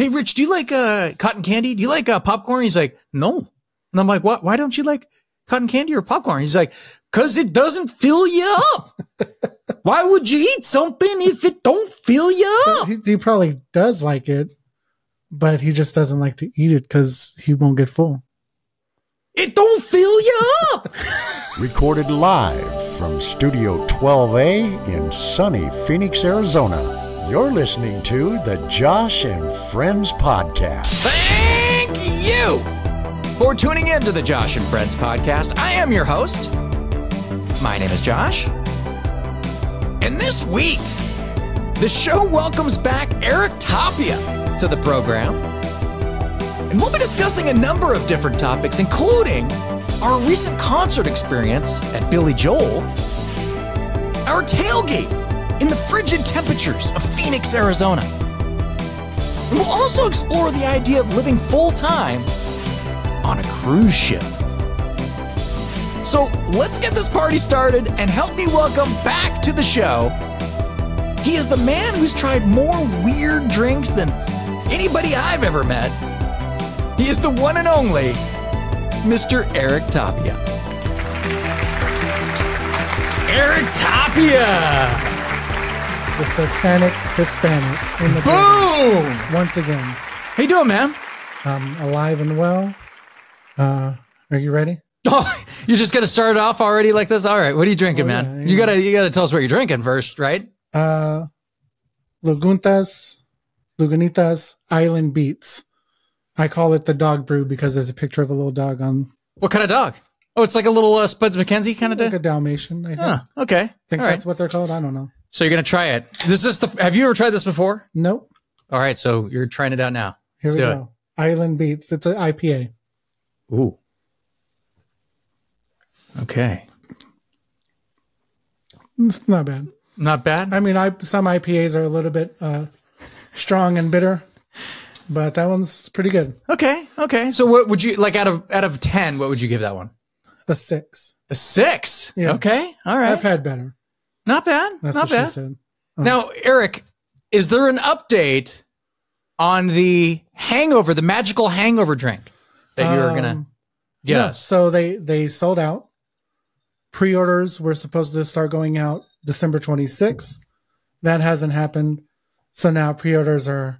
hey, Rich, do you like cotton candy? Do you like popcorn? He's like, no. And I'm like, what? Why don't you like cotton candy or popcorn? He's like, because it doesn't fill you up. Why would you eat something if it don't fill you up? He probably does like it, but he just doesn't like to eat it because he won't get full. It don't fill you up. Recorded live from Studio 12A in sunny Phoenix, Arizona. You're listening to the Josh and Friends Podcast. Thank you for tuning in to the Josh and Friends Podcast. I am your host. My name is Josh. And this week, the show welcomes back Erik Tapia to the program. And we'll be discussing a number of different topics, including our recent concert experience at Billy Joel, our tailgate in the frigid temperatures of Phoenix, Arizona. And we'll also explore the idea of living full-time on a cruise ship. So let's get this party started and help me welcome back to the show. He is the man who's tried more weird drinks than anybody I've ever met. He is the one and only Mr. Erik Tapia. Erik Tapia! The satanic Hispanic in the Boom! Once again. How you doing, man? Alive and well. Are you ready? Oh, you're just gonna start off already like this? All right, what are you drinking, man? Yeah. You gotta tell us what you're drinking first, right? Lagunitas Island Beats. I call it the dog brew because there's a picture of a little dog on. What kind of dog? Oh, it's like a little Spuds MacKenzie kind of dog? Like a Dalmatian, I think. Oh, okay. I think that's what they're called. I don't know. So you're gonna try it. Have you ever tried this before? Nope. All right, so you're trying it out now. Here we go. Island Beats. It's an IPA. Ooh. Okay. It's not bad. Not bad? I mean, some IPAs are a little bit strong and bitter, but that one's pretty good. Okay. So what would you, like out of 10, what would you give that one? A 6. A 6? Yeah. Okay. All right. I've had better. Not bad. That's not what bad. She said. Now, Erik, is there an update on the Hangover, the magical Hangover drink that you're going to get us? So they sold out. Pre-orders were supposed to start going out December 26th. That hasn't happened. So now pre-orders are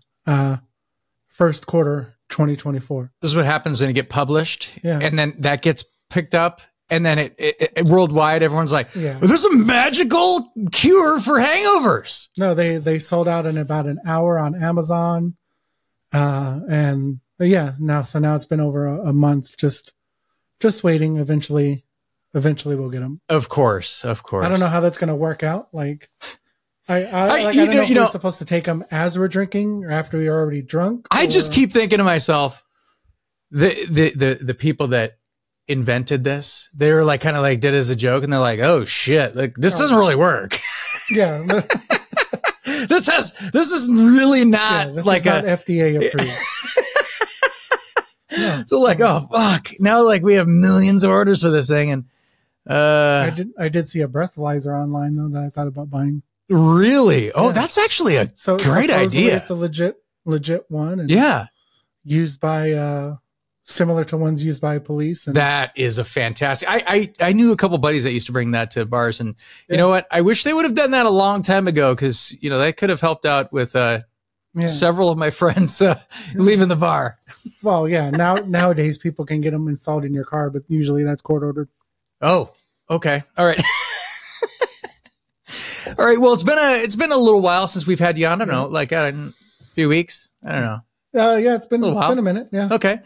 first quarter 2024. This is what happens when you get published. Yeah. And then that gets picked up. And then it worldwide, everyone's like, yeah. There's a magical cure for hangovers. No, they sold out in about an hour on Amazon. And yeah, now it's been over a month just waiting. Eventually we'll get them. Of course. I don't know how that's going to work out. Like, I don't know if we're supposed to take them as we're drinking or after we're already drunk. I just keep thinking to myself, the people that invented this, they were like kind of like did it as a joke, and they're like, oh shit, like this doesn't really work. Yeah. this is really not this like is not FDA approved. Yeah. So like, oh fuck, now like we have millions of orders for this thing. And I did see a breathalyzer online though that I thought about buying. Really? Oh, that's actually a great idea. It's a legit one. And yeah. Used by similar to ones used by police. And that is a fantastic. I knew a couple buddies that used to bring that to bars, and you know what? I wish they would have done that a long time ago, because you know that could have helped out with several of my friends leaving the bar. Well, yeah. Nowadays people can get them installed in your car, but usually that's court ordered. Oh, okay, all right. All right. Well, it's been a little while since we've had you on. I don't know, like a few weeks. I don't know. Yeah, it's been a minute. Yeah. Okay.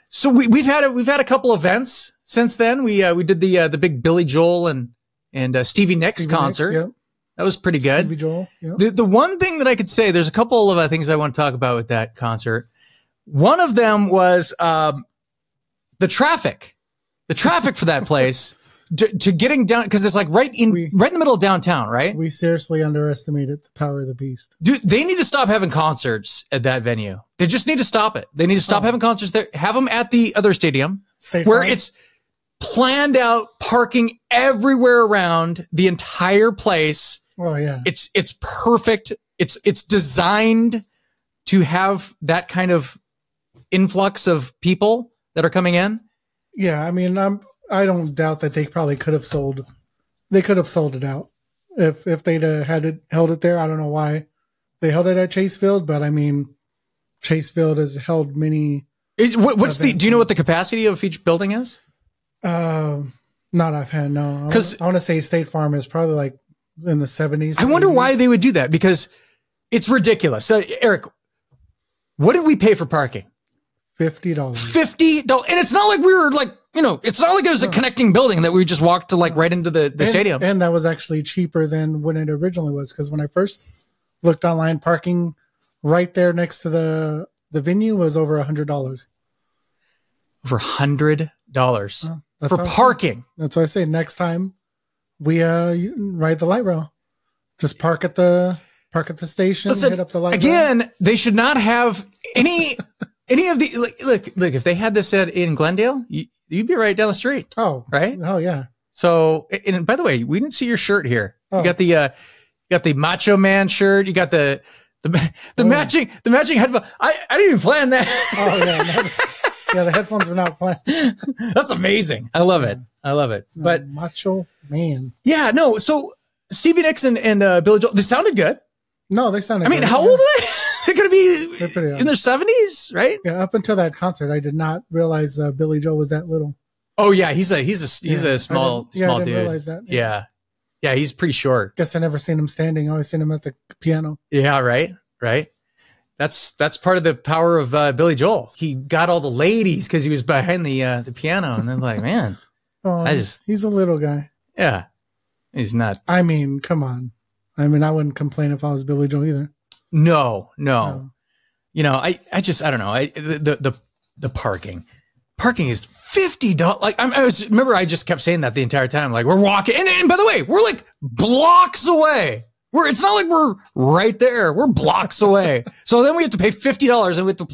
So we've had a couple events since then. We did the big Billy Joel and Stevie Nicks concert. Yep. That was pretty good. Stevie Joel. Yep. The one thing that I could say, there's a couple of things I want to talk about with that concert. One of them was the traffic. The traffic for that place to getting down, because it's like right in the middle of downtown, right? We seriously underestimated the power of the beast. Dude, they need to stop having concerts at that venue. They just need to stop it. They need to stop having concerts there. Have them at the other stadium where it's planned out, parking everywhere around the entire place. Oh yeah. It's perfect. It's designed to have that kind of influx of people that are coming in? Yeah, I mean, I don't doubt that they probably could have sold. They could have sold it out if they'd held it there. I don't know why they held it at Chase Field, but I mean, Chase Field has held many. Do you know what the capacity of each building is? Not offhand, no. Because I want to say State Farm is probably like in the 70s. I wonder why they would do that, because it's ridiculous. So, Eric, what did we pay for parking? $50. $50, and it's not like we were like, it's not like it was a connecting building that we just walked to like right into the stadium. And that was actually cheaper than when it originally was, because when I first looked online, parking right there next to the venue was over $100. Over $100 for parking. That's why I say next time we ride the light rail, just park at the station. Listen, hit up the light again, rail. They should not have any of the look. If they had this in Glendale, you'd be right down the street. Oh, right. Oh yeah. So, and by the way, we didn't see your shirt here. Oh. You got the Macho Man shirt. You got the matching headphone. I didn't even plan that. Oh yeah. Yeah, the headphones were not planned. That's amazing. I love it. But Macho Man. Yeah, no. So Stevie Nicks and Billy Joel, they sounded good. No, they sounded. I mean, good. How old are they? They're going to be in their 70s, right? Yeah. Up until that concert, I did not realize Billy Joel was that little. Oh yeah, he's a small dude. I didn't realize that. Yeah, he's pretty short. Guess I never seen him standing. I always seen him at the piano. Yeah, right. That's part of the power of Billy Joel. He got all the ladies because he was behind the piano, and then like, man, he's a little guy. Yeah, he's not. I mean, come on. I mean, I wouldn't complain if I was Billy Joel either. No. I don't know. The parking is $50. Like remember, I just kept saying that the entire time. Like we're walking, and by the way, we're like blocks away. It's not like we're right there. We're blocks away. So then we have to pay $50 and we have to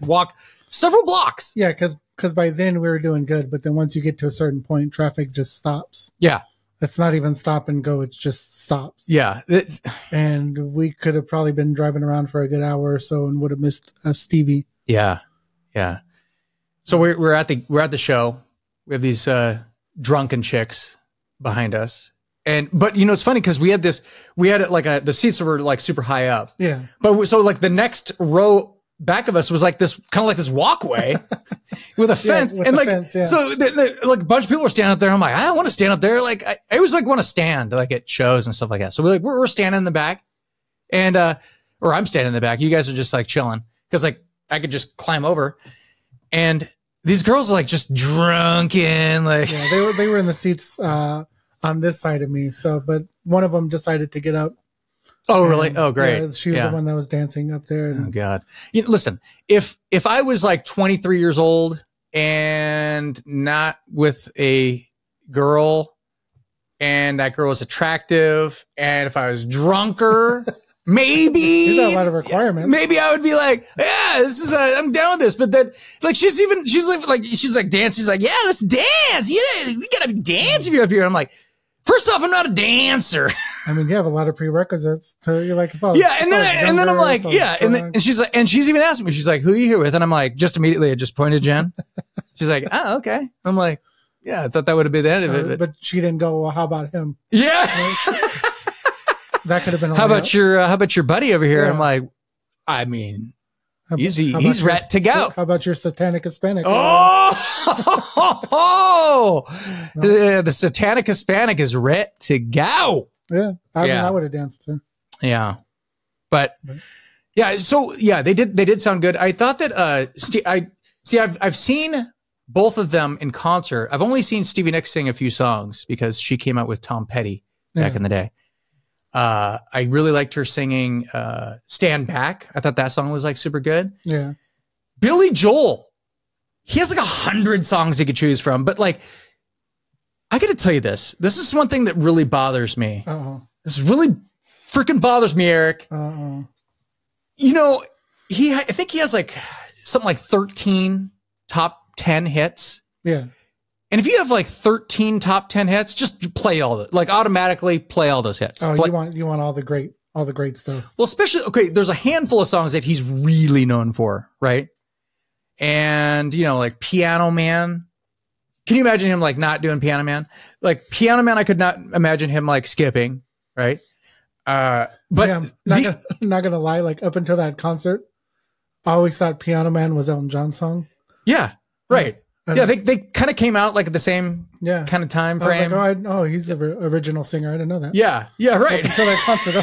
walk several blocks. Yeah, because by then we were doing good, but then once you get to a certain point, traffic just stops. Yeah. It's not even stop and go. It just stops. Yeah. And we could have probably been driving around for a good hour or so and would have missed Stevie. Yeah. Yeah. So we're at the show. We have these drunken chicks behind us. But it's funny because we had it like the seats were like super high up. Yeah. But so like the next row back of us was like this kind of like this walkway with a fence. Yeah, with fence, yeah. So like a bunch of people were standing up there. I'm like, I don't want to stand up there. Like I always like want to stand like at shows and stuff like that. So we're standing in the back and, or I'm standing in the back. You guys are just like chilling because like I could just climb over and these girls are like just drunken. Like yeah, they were in the seats, on this side of me. So, but one of them decided to get up. Oh, really? Oh, great. Yeah, she was the one that was dancing up there. Oh, God. Listen, if I was like 23 years old and not with a girl and that girl was attractive and if I was drunker, maybe. He's got a lot of requirements. Maybe I would be like, yeah, I'm down with this. But then, like, she's like dancing. She's like, yeah, let's dance. Yeah, we gotta dance if you're up here. I'm like, first off, I'm not a dancer. I mean, you have a lot of prerequisites to you're like, and then I'm like, yeah, and she's like, and she's even asking me, she's like, who are you here with? And I'm like, just immediately, I just pointed Jen. She's like, oh, okay. I'm like, yeah, I thought that would have been the end of it. But she didn't go, well, how about him? Yeah. That could have been. How about your buddy over here? Yeah. I'm like, I mean, he's ready to go. How about your satanic Hispanic? The satanic Hispanic is ready to go. Yeah, I mean, I would have danced too. Yeah, but yeah, so yeah, they did sound good. I thought that I've seen both of them in concert. I've only seen Stevie Nicks sing a few songs because she came out with Tom Petty back in the day. I really liked her singing Stand Back. I thought that song was like super good. Yeah. Billy Joel, he has like 100 songs he could choose from, but like, I got to tell you this. This is one thing that really bothers me. This really freaking bothers me, Eric. You know, I think he has like something like 13 top 10 hits. Yeah. And if you have like 13 top 10 hits, just play all the, like automatically play all those hits. Oh, you want all the great all the great stuff. Well, especially, okay, there's a handful of songs that he's really known for, right? And, you know, like Piano Man. Can you imagine him like not doing Piano Man? Like Piano Man, I could not imagine him like skipping, right? But yeah, not gonna lie, like up until that concert, I always thought Piano Man was Elton John's song. Yeah, right. Yeah, they kind of came out like at the same kind of time frame. I was like, he's the original singer. I didn't know that. Yeah, right. Up until that concert,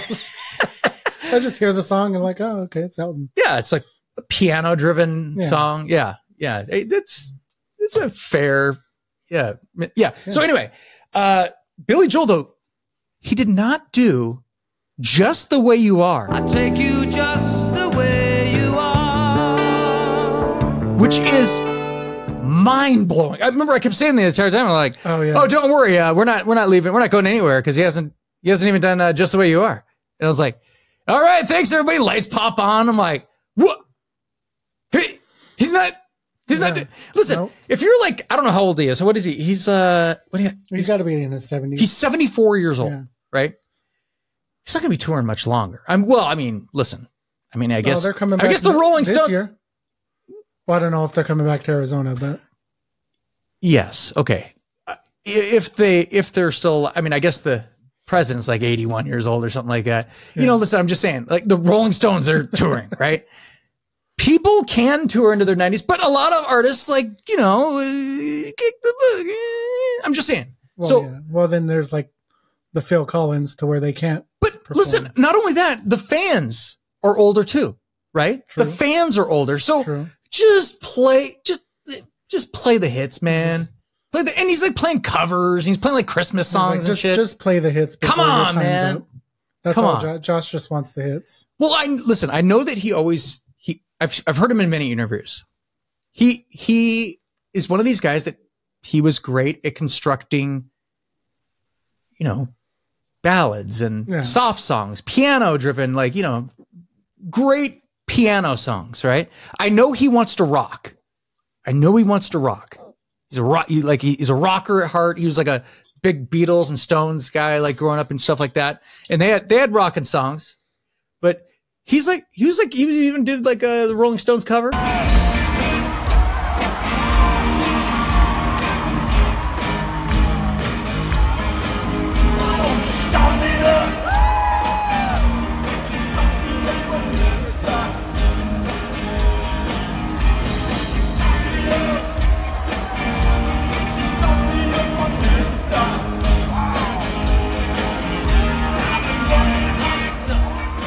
I just hear the song and like, oh, okay, it's Elton. Yeah, it's like a piano-driven song. Yeah. It's a fair, yeah. So anyway, Billy Joel, though, he did not do Just the Way You Are. I take you just the way you are. Which is mind-blowing. I remember I kept saying the entire time, I'm like, oh, don't worry, we're not leaving, we're not going anywhere, because he hasn't even done Just the Way You Are. And I was like, all right, thanks everybody. Lights pop on. I'm like, what? Hey, he's not. Listen, nope. If you're like, I don't know how old he is. So what is he? He's got to be in his 70s. He's 74 years old, right? He's not going to be touring much longer. Listen. I guess they're coming back. I guess the Rolling Stones. Year. Well, I don't know if they're coming back to Arizona, but yes, okay. If they're still, I guess the president's like 81 years old or something like that. Yeah. You know, listen, I'm just saying, like the Rolling Stones are touring, right? People can tour into their 90s, but a lot of artists, like, you know, kick the book. I'm just saying. Well, then there's like the Phil Collins to where they can't. But perform. Listen, not only that, the fans are older too, right? True. The fans are older, so just play the hits, man. And he's like playing covers. He's playing like Christmas songs and shit. Just play the hits. Come on, man. Up. That's all. Josh just wants the hits. Well, I know that I've heard him in many interviews. He is one of these guys that he was great at constructing, you know, ballads and soft songs, piano driven, like, you know, great piano songs, right? I know he wants to rock. He's a rocker at heart. He was like a big Beatles and Stones guy, like growing up and stuff like that. And they had rockin' songs, but he even did like the Rolling Stones cover.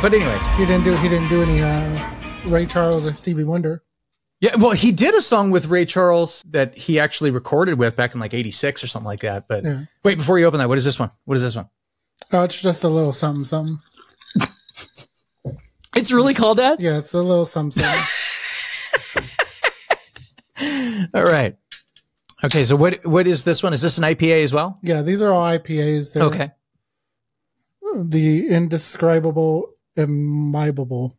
But anyway, he didn't do any Ray Charles or Stevie Wonder. Yeah, well, he did a song with Ray Charles that he actually recorded with back in like '86 or something like that. But wait, before you open that, what is this one? Oh, it's just a little something, something. It's really called that? Yeah, it's a little something, something. All right. Okay, so what is this one? Is this an IPA as well? Yeah, these are all IPAs. They're okay. The indescribable. Imbibable.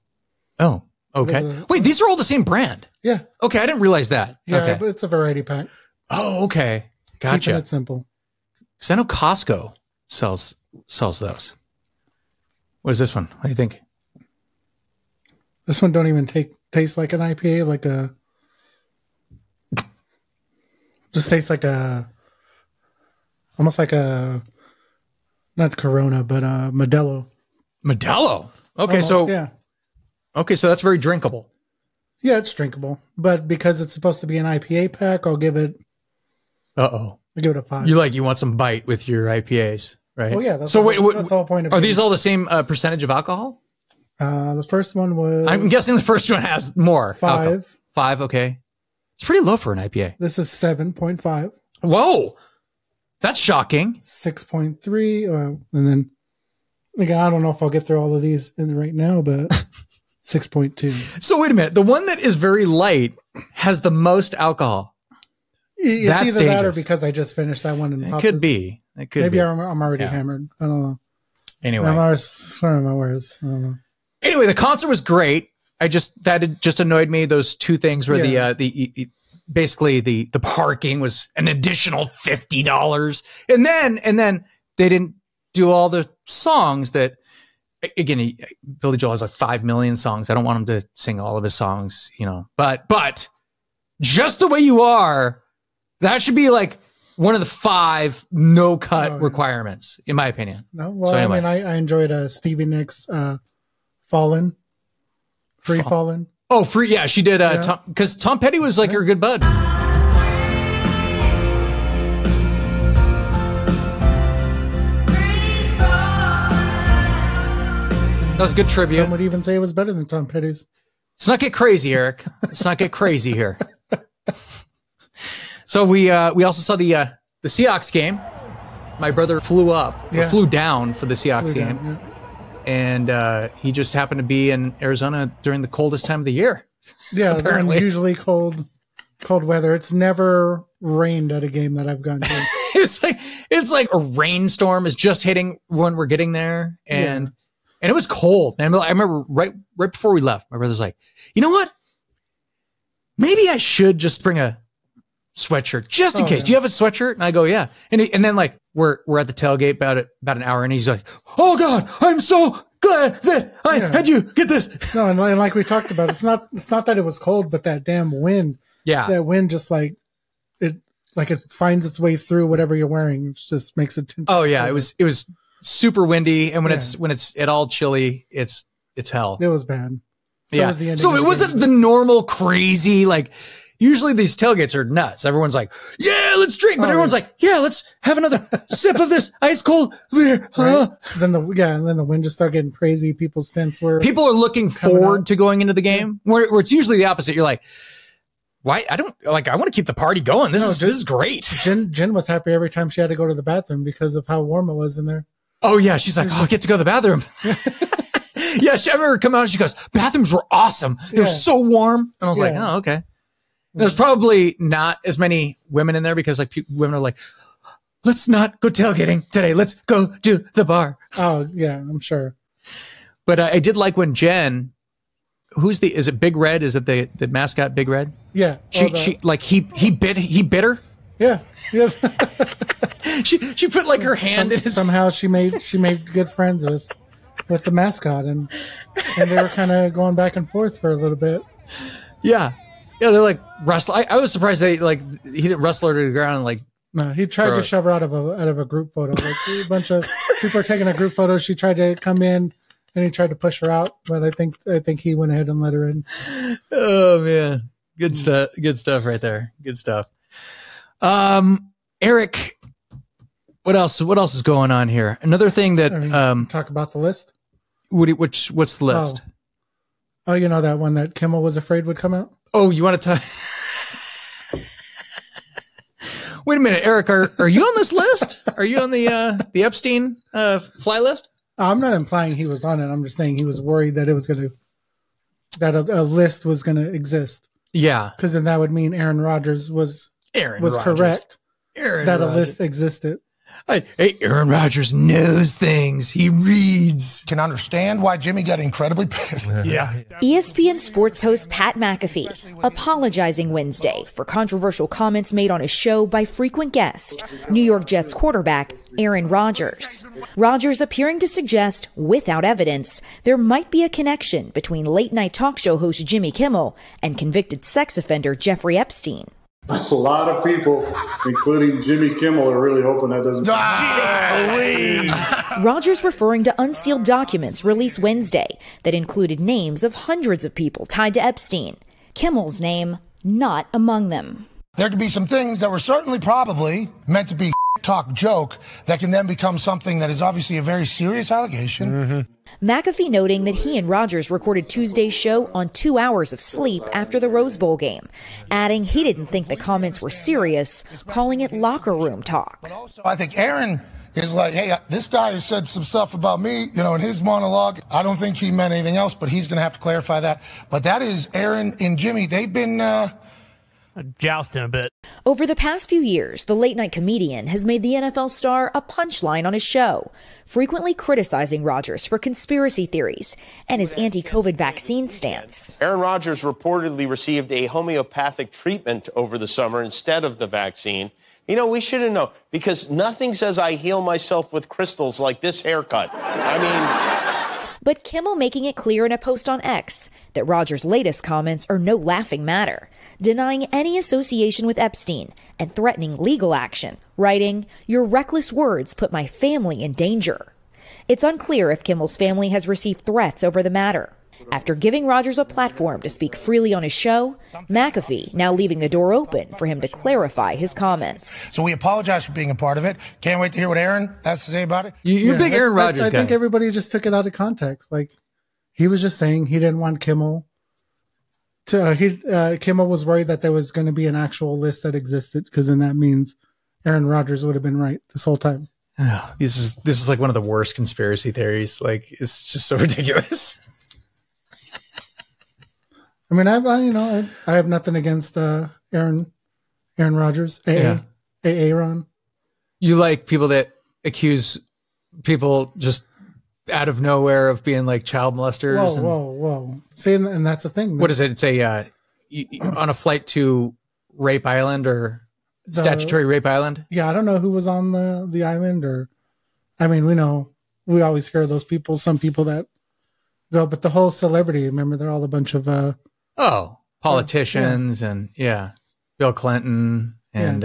Oh, okay. Wait, these are all the same brand? Yeah. Okay, I didn't realize that. Yeah, okay. But it's a variety pack. Oh, okay. Gotcha. Keeping it simple. Because I know Costco sells those. What is this one? What do you think? This one don't even taste like an IPA, like just tastes like almost like not Corona, but Modelo. Modelo. Okay, almost, Okay, so that's very drinkable. Yeah, it's drinkable. But because it's supposed to be an IPA pack, I'll give it I'll give it a 5. You want some bite with your IPAs, right? Well, yeah, that's that's the whole point of it. Are these all the same percentage of alcohol? The first one was I'm guessing the first one has more. 5. Alcohol. 5, okay. It's pretty low for an IPA. This is 7.5. Whoa. That's shocking. 6.3 and then again, I don't know if I'll get through all of these right now, but 6.2. So wait a minute. The one that is very light has the most alcohol. It's That's either dangerous. that or because I just finished that one. It could be. Maybe I'm already hammered. I don't know. Anyway. I'm always swearing my words. I don't know. Anyway, the concert was great. That just annoyed me. Those two things where basically the parking was an additional $50. And then they didn't do all the songs that again, Billy Joel has like 5 million songs. I don't want him to sing all of his songs, but Just the Way You Are, that should be like one of the 5 no-cut requirements, in my opinion. No, well, so anyway. I mean, I enjoyed Stevie Nicks' Fallen. Free Fallen. Oh, Free, yeah, she did, because Tom Petty was like her good bud. That was good trivia. Some would even say it was better than Tom Petty's. Let's not get crazy, Eric. Let's not get crazy here. So we also saw the Seahawks game. My brother flew down for the Seahawks game. Yeah. And he just happened to be in Arizona during the coldest time of the year. Yeah, apparently. Usually cold weather. It's never rained at a game that I've gone to. it's like a rainstorm is just hitting when we're getting there. And it was cold. And I remember right before we left, my brother's like, you know what? Maybe I should just bring a sweatshirt just in case. Do you have a sweatshirt? And I go, yeah. And then like we're at the tailgate about an hour, and he's like, oh God, I'm so glad that I had you get this. No, and like we talked about, it's not that it was cold, but that damn wind. Yeah. That wind just it finds its way through whatever you're wearing. It just makes it. Oh yeah, it was super windy, and when it's at all chilly, it's hell. It was bad. So it wasn't the normal crazy, like usually these tailgates are nuts. Everyone's like, yeah, let's drink. But everyone's like, yeah, let's have another sip of this ice cold beer. Right? Then the wind just started getting crazy. People are looking forward to going into the game where it's usually the opposite. You're like, why? I want to keep the party going. This is great. Jen was happy every time she had to go to the bathroom because of how warm it was in there. Oh yeah. She's like, I get to go to the bathroom. Yeah. I remember coming out and she goes, bathrooms were awesome. They're so warm. And I was like, oh, okay. There's probably not as many women in there because like women are like, let's not go tailgating today. Let's go to the bar. Oh yeah, I'm sure. But I did like when Jen, is it Big Red? Is it the mascot Big Red? Yeah. He bit her. Yeah. Yeah. she put like her hand in his. Somehow she made good friends with the mascot, and they were kind of going back and forth for a little bit. Yeah. Yeah, they're like wrestling. I was surprised he didn't wrestle her to the ground and like. No, he tried to shove her out of a group photo. Like a bunch of people are taking a group photo. She tried to come in, and he tried to push her out. But I think he went ahead and let her in. Oh man, good stuff. Good stuff right there. Good stuff. Eric, what else is going on here? Another thing that talk about the list. What's the list? Oh, you know that one that Kimmel was afraid would come out. Oh, you want to talk? Wait a minute, Eric. Are you on this list? Are you on the Epstein fly list? I'm not implying he was on it. I'm just saying he was worried that a list was gonna exist. Yeah, because then that would mean Aaron Rodgers was correct. A list existed. Hey, Aaron Rodgers knows things. He reads. Can understand why Jimmy got incredibly pissed. Yeah. ESPN sports host Pat McAfee apologizing Wednesday for controversial comments made on his show by frequent guest, New York Jets quarterback Aaron Rodgers. Rodgers appearing to suggest, without evidence, there might be a connection between late-night talk show host Jimmy Kimmel and convicted sex offender Jeffrey Epstein. A lot of people, including Jimmy Kimmel, are really hoping that doesn't. Rodgers referring to unsealed documents released Wednesday that included names of hundreds of people tied to Epstein. Kimmel's name not among them. There could be some things that were certainly probably meant to be talk joke that can then become something that is obviously a very serious allegation. Mm-hmm. McAfee noting that he and Rodgers recorded Tuesday's show on 2 hours of sleep after the Rose Bowl game, adding he didn't think the comments were serious, calling it locker room talk. But also, I think Aaron is like, hey, this guy has said some stuff about me, in his monologue. I don't think he meant anything else, but he's going to have to clarify that. But that is Aaron and Jimmy. They've been jousting a bit. Over the past few years, the late-night comedian has made the NFL star a punchline on his show, frequently criticizing Rodgers for conspiracy theories and his anti-COVID vaccine stance. Aaron Rodgers reportedly received a homeopathic treatment over the summer instead of the vaccine. We shouldn't know, because nothing says I heal myself with crystals like this haircut. but Kimmel making it clear in a post on X that Rodgers' latest comments are no laughing matter, denying any association with Epstein and threatening legal action, writing, "Your reckless words put my family in danger." It's unclear if Kimmel's family has received threats over the matter. After giving Rodgers a platform to speak freely on his show, McAfee now leaving the door open for him to clarify his comments. So we apologize for being a part of it. Can't wait to hear what Aaron has to say about it. You're a big Aaron Rodgers guy. I think everybody just took it out of context. Like, he was just saying he didn't want Kimmel to. Kimmel was worried that there was going to be an actual list that existed, because then that means Aaron Rodgers would have been right this whole time. This is like one of the worst conspiracy theories. Like, it's just so ridiculous. I mean, I have nothing against Aaron Rodgers, Aaron. You like people that accuse people just out of nowhere of being like child molesters? Whoa. See, and that's the thing. What is it? It's on a flight to Rape Island or statutory Rape Island? Yeah, I don't know who was on the island, or, I mean, we always hear those people, some people that go, but the whole celebrity, remember, they're all a bunch of politicians and Bill Clinton and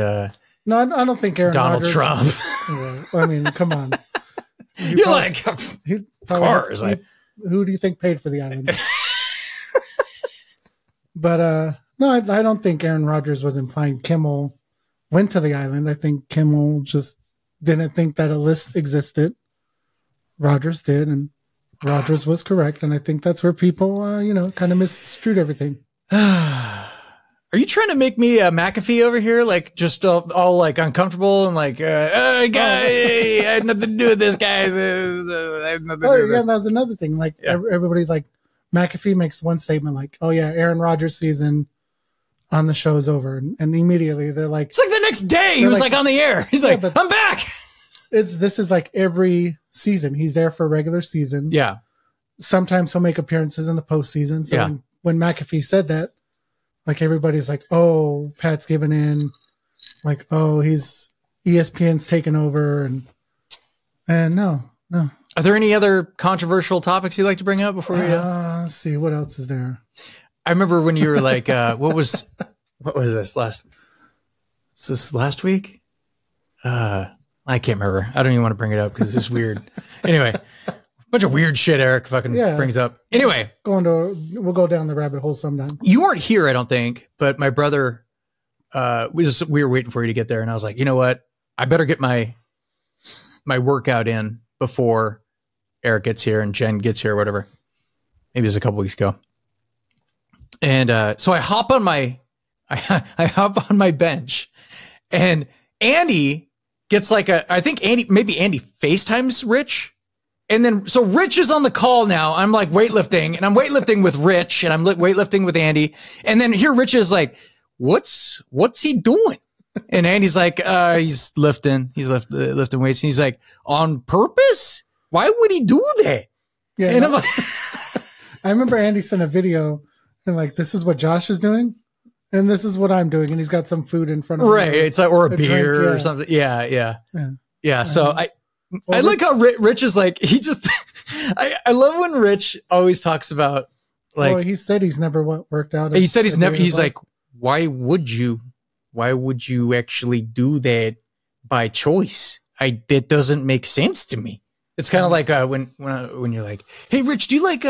no, I don't think Aaron Donald Rodgers, Trump. I mean, come on. You're like, of course. Who do you think paid for the island? But no, I don't think Aaron Rodgers was implying Kimmel went to the island. I think Kimmel just didn't think that a list existed. Rodgers did, and Rodgers was correct, and I think that's where people, kind of misconstrued everything. Are you trying to make me a McAfee over here? Like, just all like uncomfortable and like, guy, I had nothing to do with this, guys. I had nothing to do with this. That was another thing. Like, everybody's like, McAfee makes one statement like, "Oh yeah, Aaron Rodgers' season on the show is over," and immediately they're like, it's like the next day he was like on the air. He's like, "I'm back." This is like every season. He's there for a regular season. Yeah. Sometimes he'll make appearances in the postseason. So when McAfee said that, like, everybody's like, "Oh, Pat's giving in." Like, "Oh, ESPN's taken over," and no. Are there any other controversial topics you'd like to bring up before we? Let's see, what else is there? I remember when you were like, what was this last week? I can't remember. I don't even want to bring it up because it's weird. Anyway, a bunch of weird shit Eric fucking brings up. Anyway, we'll go down the rabbit hole sometime. You weren't here, I don't think, but my brother, we were waiting for you to get there, and I was like, you know what? I better get my workout in before Eric gets here and Jen gets here or whatever. Maybe it was a couple weeks ago. And so I hop on my bench, and Andy gets like I think Andy FaceTimes Rich. And then, so Rich is on the call now. I'm like weightlifting, and I'm weightlifting with Rich, and I'm weightlifting with Andy. And then here Rich is like, what's he doing? And Andy's like, he's lifting. He's lifting weights. And he's like, on purpose? Why would he do that? Yeah. And I'm like, I remember Andy sent a video and like, this is what Josh is doing, and this is what I'm doing. And he's got some food in front of him. Right. It's like, or a beer drink, or something. Yeah. So I like how Rich is like, he just, I love when Rich always talks about like, well, he said he's never worked out. He said he's like, why would you actually do that by choice? That doesn't make sense to me. It's kind of like when you're like, hey, Rich, do you like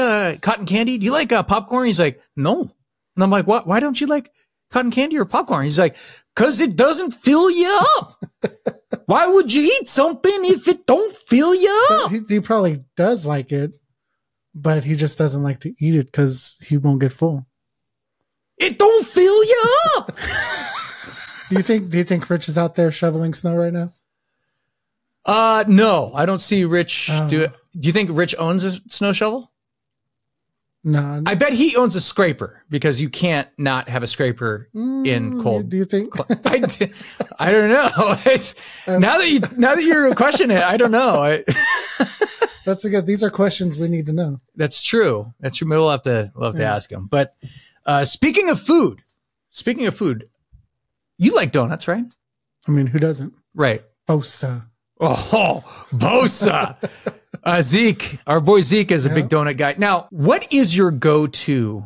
cotton candy? Do you like popcorn? He's like, no. And I'm like, what? Why don't you like cotton candy or popcorn? He's like, because it doesn't fill you up. Why would you eat something if it don't fill you up? He probably does like it, but he just doesn't like to eat it because he won't get full. It don't fill you up. Do you think Rich is out there shoveling snow right now? No, I don't see Rich do it. Do you think Rich owns a snow shovel? No. I bet he owns a scraper, because you can't not have a scraper in cold. Do you think? I don't know. Now that you're questioning it, I don't know. That's good. These are questions we need to know. That's true. We'll have to ask him. But speaking of food, you like donuts, right? I mean, who doesn't? Right. Bosa. Oh, Bosa. Zeke, our boy Zeke is a big donut guy. Now, what is your go-to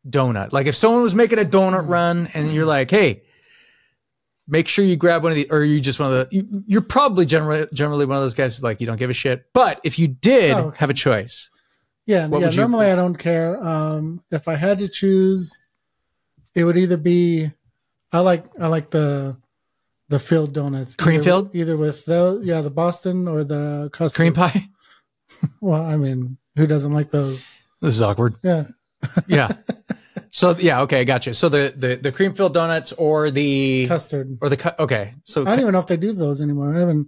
donut? Like if someone was making a donut run and you're like, hey, make sure you grab one of the, or you just one of the, you're probably generally one of those guys like you don't give a shit. But if you did have a choice. Yeah, normally I don't care. If I had to choose, it would either be, I like the filled donuts. Cream filled? Either with the Boston or the custard. Cream pie? Well, I mean, who doesn't like those? This is awkward. Yeah. Yeah. So yeah, okay, I got you. So the cream filled donuts or the custard or the okay. So I don't even know if they do those anymore.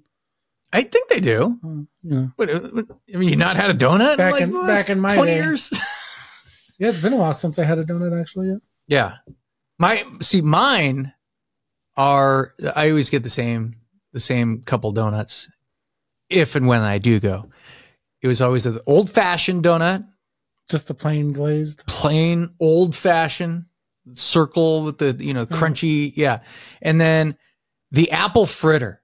I think they do. Yeah. What, I mean, you not had a donut back in my 20 day. years? Yeah, it's been a while since I had a donut actually. Yeah. Mine are, I always get the same couple donuts if and when I do go. It was always an old fashioned donut. Just the plain glazed. Plain old fashioned circle with the, crunchy. Yeah. And then the apple fritter.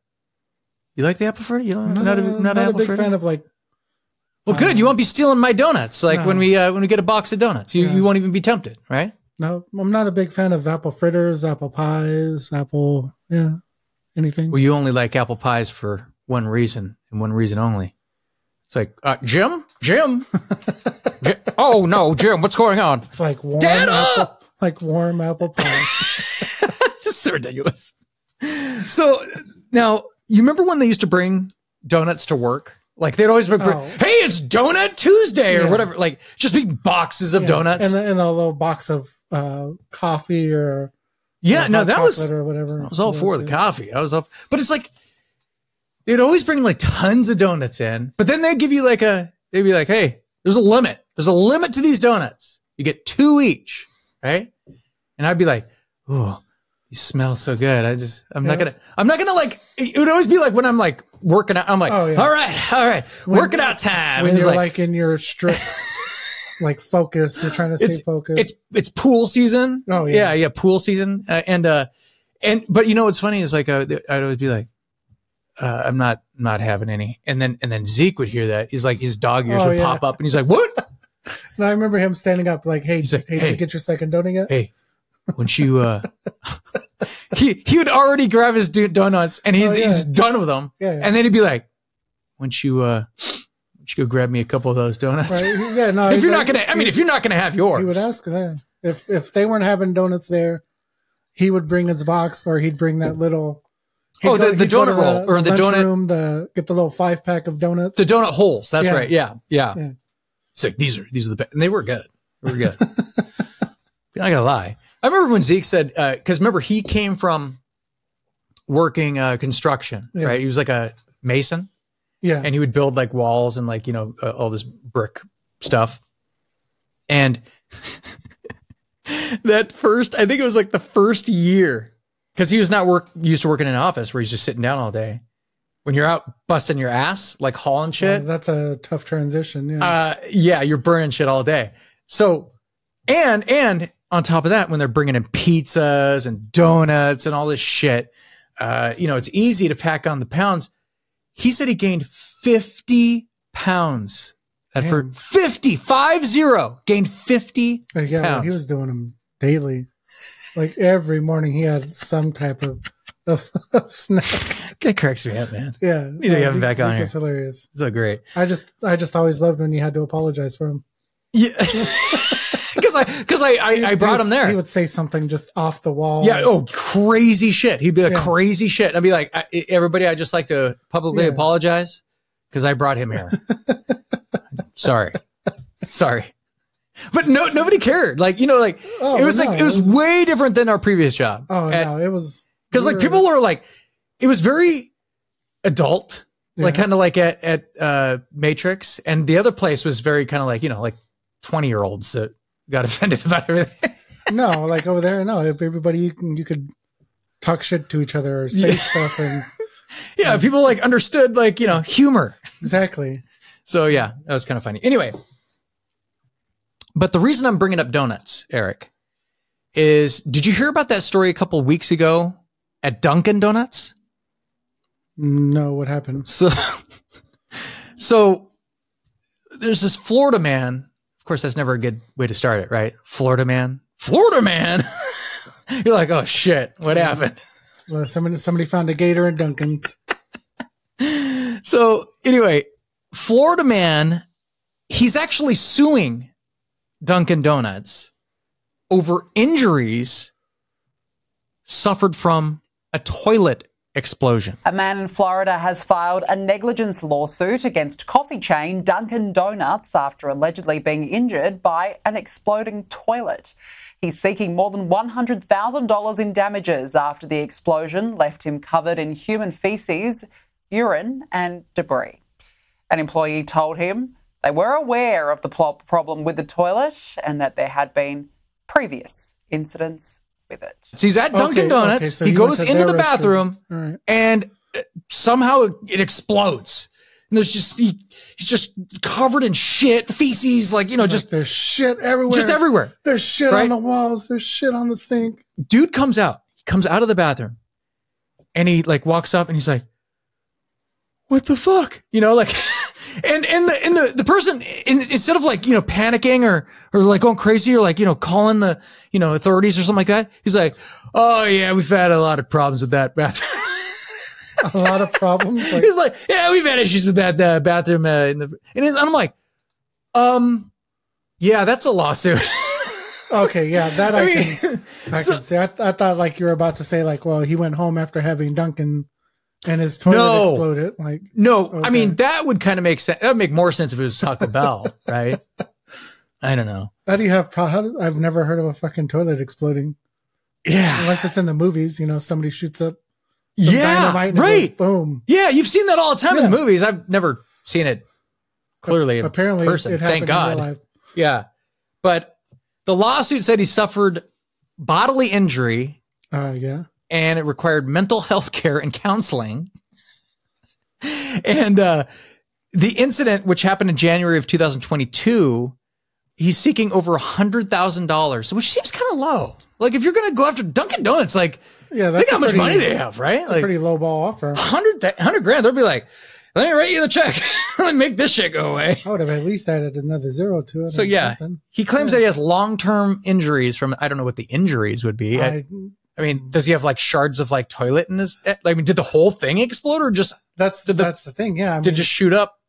You like the apple fritter? You don't, not a big fan of like. Well, good. You won't be stealing my donuts. Like when we get a box of donuts, you won't even be tempted, right? No, I'm not a big fan of apple fritters, apple pies, anything. Well, you only like apple pies for one reason and one reason only. It's like, Jim? Oh no, Jim, what's going on? It's like warm apple pie. This is so ridiculous. So now, you remember when they used to bring donuts to work? Like they'd always bring, hey, it's Donut Tuesday or whatever. Like just big boxes of donuts. And a little box of coffee or that was or whatever. I was all for the coffee. I was off, but it's like they'd always bring like tons of donuts in, but then they'd give you they'd be like, hey, there's a limit. There's a limit to these donuts. You get 2 each, right? And I'd be like, oh, these smell so good. I'm not gonna like, it would always be like when I'm like working out, I'm like, all right, working out time. When you're like in your strict like focus, you're trying to stay focused. It's pool season. Oh yeah. Yeah. Pool season. But you know, what's funny is like, I'd always be like, I'm not having any. And then Zeke would hear that. He's like, his dog ears would pop up and he's like, what? And I remember him standing up like, hey, did you get your second donut yet? Hey, when you, he would already grab his donuts and he's done with them. Yeah. And then he'd be like, why don't you go grab me a couple of those donuts? Right. Yeah, no, if you're not gonna have yours. He would ask that. If they weren't having donuts there, he would bring his box or he'd bring that little. The donut roll or the donut room. Get the little 5-pack of donuts. The donut holes. That's right. Yeah. It's like these are the best, and they were good. They were good. I'm not gonna lie. I remember when Zeke said, because remember he came from working construction, right? He was like a mason, and he would build like walls and like all this brick stuff. And that first, I think it was like the first year, because he was not used to working in an office where he's just sitting down all day. When you're out busting your ass, like hauling shit. That's a tough transition. Yeah. You're burning shit all day. So, and on top of that, when they're bringing in pizzas and donuts and all this shit, it's easy to pack on the pounds. He said he gained 50 pounds. Gained 50 pounds. Well, he was doing them daily. Like every morning he had some type of snack. That cracks me up, man. Yeah. Need to have him back on here. It's hilarious. So great. I just always loved when you had to apologize for him. Yeah. Because I brought him there. He would say something just off the wall. Yeah. Oh, crazy shit. He'd be like crazy shit. I'd be like, everybody, I'd just like to publicly apologize because I brought him here. Sorry. But nobody cared. Like, it was way different than our previous job. Oh, no, it was. Because like people were like, it was very adult, like kind of like at Matrix. And the other place was very kind of like, like 20-year-olds that got offended about everything. No, like over there, no, everybody, you could talk shit to each other or say stuff. And people like understood like, humor. Exactly. So yeah, that was kind of funny. Anyway, but the reason I'm bringing up donuts, Eric, is did you hear about that story a couple of weeks ago at Dunkin' Donuts? No, what happened? So there's this Florida man. Of course, that's never a good way to start it, right? Florida man. You're like, oh shit, what happened? Well, somebody found a gator in Dunkin. So anyway, Florida man, he's actually suing Dunkin' Donuts over injuries suffered from a toilet explosion. A man in Florida has filed a negligence lawsuit against coffee chain Dunkin' Donuts after allegedly being injured by an exploding toilet. He's seeking more than $100,000 in damages after the explosion left him covered in human feces, urine and debris. An employee told him they were aware of the problem with the toilet and that there had been previous incidents with it. So he's at Dunkin' Donuts. So he goes into the bathroom right. and somehow it explodes. And there's just, he's just covered in shit, feces, like, just there's shit everywhere. Just everywhere. There's shit right? on the walls. There's shit on the sink. Dude comes out. He comes out of the bathroom and he like walks up and he's like, what the fuck? And the person, instead of like, panicking or like going crazy or like, calling the, authorities or something like that, he's like, oh yeah, we've had a lot of problems with that bathroom. A lot of problems? He's like, yeah, we've had issues with that bathroom. And I'm like, yeah, that's a lawsuit. Okay, yeah, that I can see. I thought like you were about to say like, well, he went home after having Dunkin' and his toilet exploded. Like, no, okay. I mean, that would kind of make sense. That would make more sense if it was Taco Bell, right? I don't know. How do you have, I've never heard of a fucking toilet exploding. Yeah. Unless it's in the movies, somebody shoots up some dynamite and right. Goes, boom. Yeah, you've seen that all the time in the movies. I've never seen it clearly apparently in person. It happened Thank God. in real life. Yeah. But the lawsuit said he suffered bodily injury. Yeah. And it required mental health care and counseling. And the incident, which happened in January of 2022, he's seeking over $100,000, which seems kind of low. Like, if you're going to go after Dunkin' Donuts, like, think how much money they have, right? It's like, a pretty low ball offer. 100 grand. They'll be like, let me write you the check. Let me make this shit go away. I would have at least added another zero to it. So, yeah, he claims that he has long-term injuries from, I don't know what the injuries would be. I mean, does he have like shards of like toilet in his? I mean, did the whole thing explode or just that's the thing? Yeah, did it just shoot up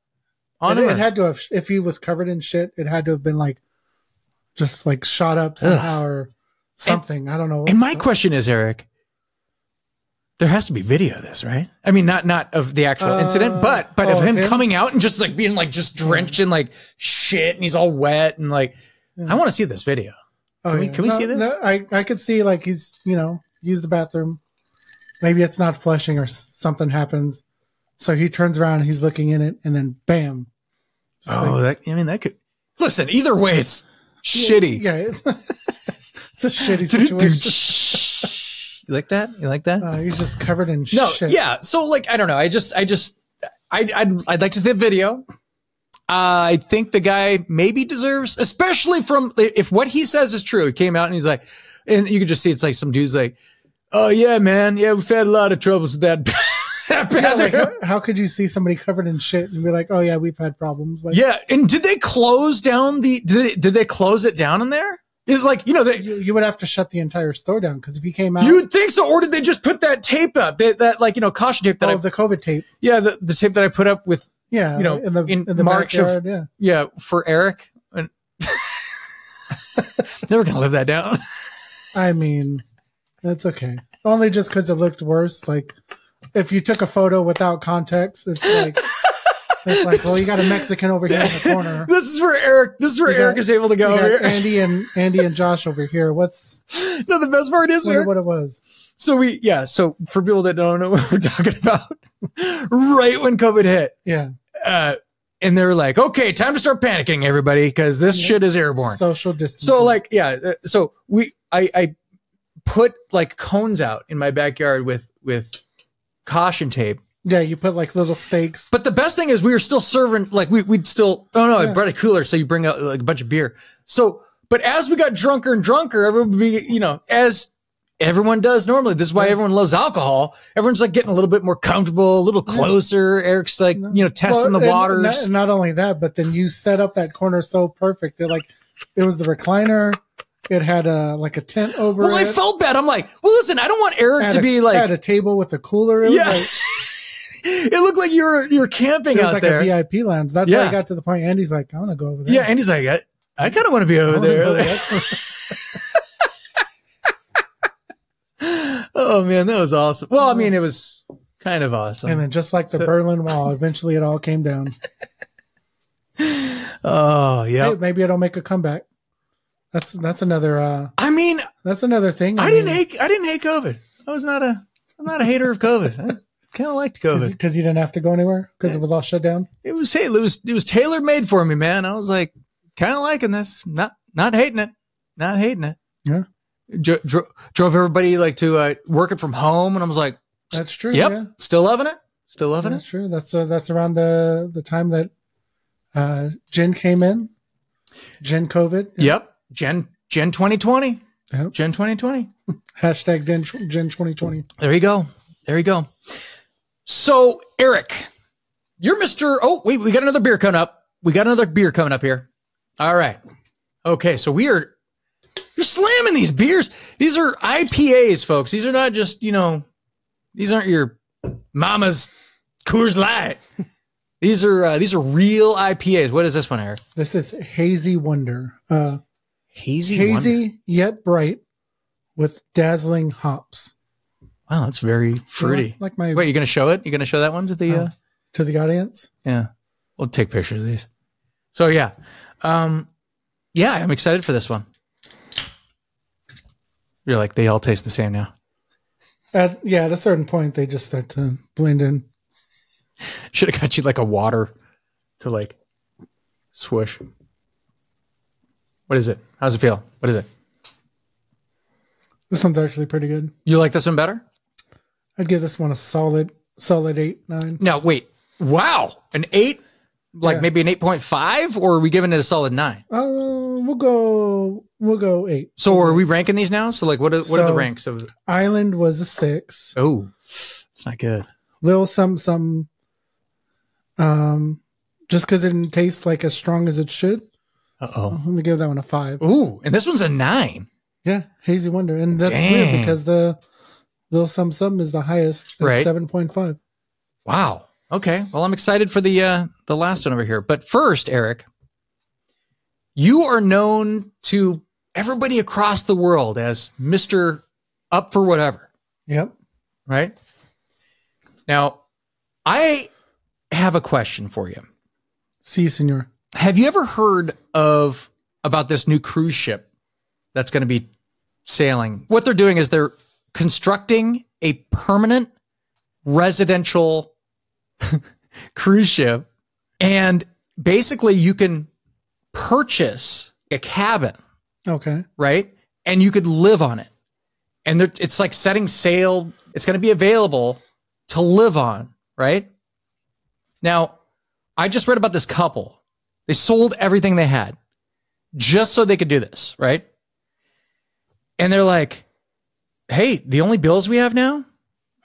on him? It had to have. If he was covered in shit, it had to have been like just like shot up somehow or something. I don't know. And my question is, Eric, there has to be video of this, right? I mean, not of the actual incident, but of him coming out and just like being like just drenched in like shit and he's all wet and like, I want to see this video. Can we see this? No, I could see like he's, use the bathroom. Maybe it's not flushing or something happens. So he turns around and he's looking in it and then bam. That could, listen, either way, it's shitty. Yeah. It's a shitty situation. You like that? You like that? He's just covered in no, shit. Yeah. So like, I don't know. I'd like to see the video. I think the guy maybe deserves, especially from, if what he says is true, he came out and he's like, and you can just see it's like some dude's like, oh yeah, man. Yeah, we've had a lot of troubles with that. How could you see somebody covered in shit and be like, oh yeah, we've had problems? Like, yeah. And did they close down did they close it down in there? It's like, you would have to shut the entire store down because if he came out, you would think so. Or did they just put that tape up? That like, caution tape that the COVID tape. Yeah. The tape that I put up with, yeah, in the March backyard, for Eric. Never gonna live that down. I mean, that's okay. Only just because it looked worse. Like, if you took a photo without context, it's like, well, you got a Mexican over here in the corner. This is where Eric is able to go over here. Andy and Josh over here. The best part is what it was. So so for people that don't know what we're talking about, right when COVID hit, and they're like, okay, time to start panicking, everybody, because this shit is airborne. Social distancing. So like, so I put like cones out in my backyard with caution tape. Yeah, you put like little stakes. But the best thing is we were still serving, like we'd still, I brought a cooler, so you bring out like a bunch of beer. So, but as we got drunker and drunker, everybody, as everyone does normally. This is why everyone loves alcohol. Everyone's like getting a little bit more comfortable, a little closer. Eric's like, testing the waters. Not only that, but then you set up that corner so perfect that it was the recliner. It had a tent over it. Well, I felt bad. I'm like, well, listen, I don't want Eric to be like. Had a table with a cooler. It It looked like you were camping out there. It was like a VIP lounge. That's why I got to the point. Andy's like, I want to go over there. Yeah, Andy's like, I kind of want to be over there. Oh, man, that was awesome. Well, I mean, it was kind of awesome. And then just like the Berlin Wall, eventually it all came down. Oh, yeah. Hey, maybe it'll make a comeback. That's another. That's another thing. I didn't hate COVID. I'm not a hater of COVID. I kind of liked COVID because you didn't have to go anywhere because it was all shut down. It was tailor made for me, man. I was like kind of liking this, not hating it, Yeah. Drove everybody to working from home, and I was like, that's true. Yep, yeah. Still loving it. That's true. That's around the time that Jen came in. Jen COVID. Yeah. Yep. Jen 2020. Yep. Jen 2020. Hashtag Jen 2020. There you go. So, Eric, you're Mr. Oh, wait, we got another beer coming up. Here. All right. Okay, so you're slamming these beers. These are IPAs, folks. These are not just, these aren't your mama's Coors Light. These are real IPAs. What is this one, Eric? This is Hazy Wonder. Hazy Wonder. Yet bright with dazzling hops. Wow, that's very fruity. Wait, you're going to show it? You're going to show that one to the audience? Yeah. We'll take pictures of these. So, yeah. I'm excited for this one. You're like, they all taste the same now. At a certain point, they just start to blend in. Should have got you like a water to swoosh. What is it? How's it feel? What is it? This one's actually pretty good. You like this one better? I'd give this one a solid 8, 9. Now, wait. Wow. An 8? Maybe an 8.5? Or are we giving it a solid 9? We'll go 8. So are we ranking these now? So what are the ranks of Island was a 6. Oh, it's not good. Little some just because it didn't taste like as strong as it should. Uh-oh. Let me give that one a 5. Ooh, and this one's a 9. Yeah, Hazy Wonder. And that's weird because the Little Some is the highest at 7.5. Wow. Okay. Well, I'm excited for the last one over here. But first, Eric, you are known to everybody across the world as Mr. Up for Whatever. Yep. Right? Now, I have a question for you. Si, senor. Have you ever heard about this new cruise ship that's going to be sailing? What they're doing is they're constructing a permanent residential cruise ship, and basically you can purchase a cabin. Okay. Right? And you could live on it. And it's like setting sail. It's going to be available to live on, right? Now, I just read about this couple. They sold everything they had just so they could do this, right? And they're like, hey, the only bills we have now